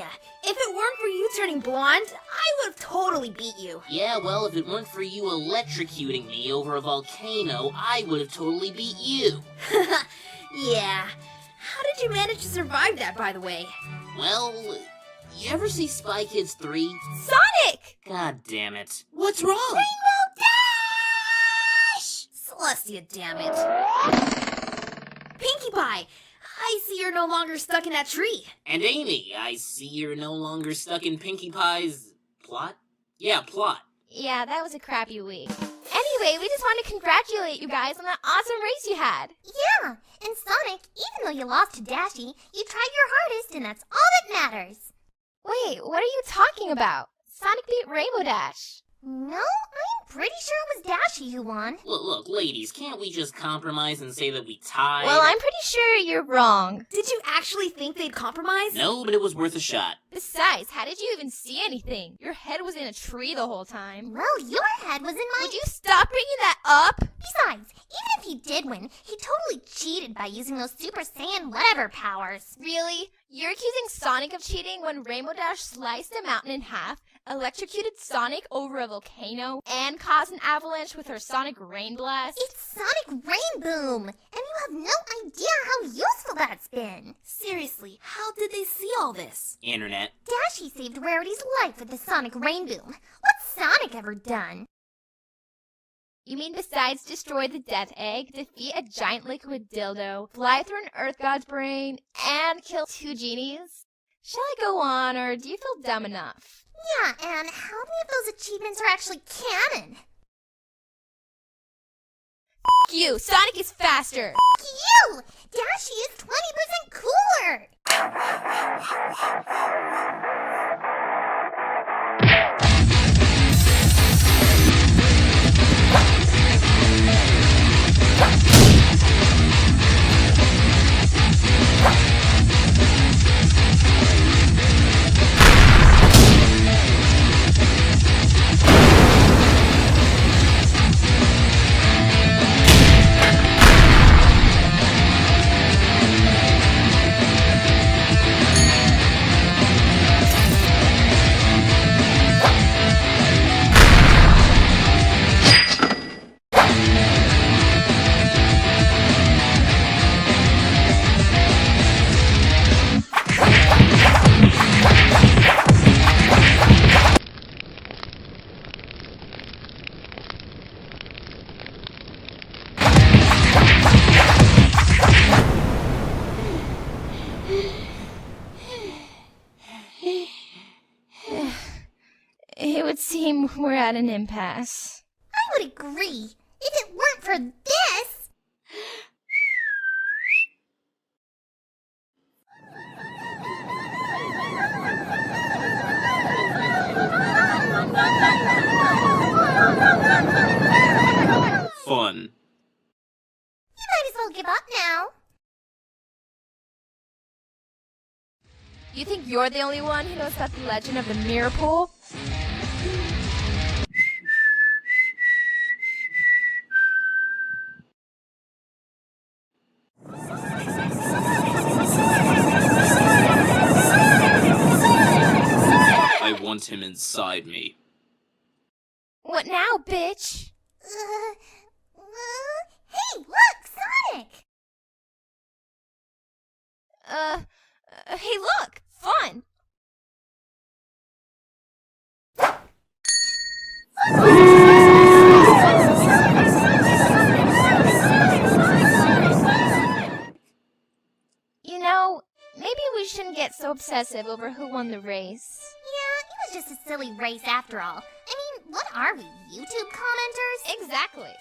ya, if it weren't for you turning blonde, I would have totally beat you. Yeah, well, if it weren't for you electrocuting me over a volcano, I would have totally beat you. Yeah. How did you manage to survive that, by the way? Well, you ever see Spy Kids 3? Sonic! God damn it. What's wrong? Rainbow Dash! Celestia, damn it. Pinkie Pie, I see you're no longer stuck in that tree. And Amy, I see you're no longer stuck in Pinkie Pie's... plot? Yeah, plot. Yeah, that was a crappy week. Anyway, we just want to congratulate you guys on that awesome race you had. Yeah, and Sonic, even though you lost to Dashy, you tried your hardest and that's all that matters. Wait, what are you talking about? Sonic beat Rainbow Dash. No, I'm pretty sure it was Dashy who won. Look, ladies, can't we just compromise and say that we tied? Well, I'm pretty sure you're wrong. Did you actually think they'd compromise? No, but it was worth a shot. Besides, how did you even see anything? Your head was in a tree the whole time. Well, your head was in my... Would you stop bringing that up? Besides, even if he did win, he totally cheated by using those Super Saiyan whatever powers. Really? You're accusing Sonic of cheating when Rainbow Dash sliced a mountain in half, electrocuted Sonic over a volcano, and caused an avalanche with her Sonic Rain Blast? It's Sonic Rain Boom, and you have no idea how useful that's been. Seriously, how did they see all this? Internet. Dashy saved Rarity's life with the Sonic Rain Boom. What's Sonic ever done? You mean besides destroy the Death Egg, defeat a giant liquid dildo, fly through an Earth God's brain, and kill 2 genies? Shall I go on, or do you feel dumb enough? Yeah, and how many of those achievements are actually canon? F you! Sonic is faster! F you! Dashy is 20% cooler! It would seem we're at an impasse. I would agree. If it weren't for this... Fun. You might as well give up now. You think you're the only one who knows about the legend of the mirror pool? I want him inside me. What now, bitch? Hey, look, Sonic! Hey, look! Fun! You know, maybe we shouldn't get so obsessive over who won the race. Yeah, it was just a silly race after all. I mean, what are we, YouTube commenters? Exactly.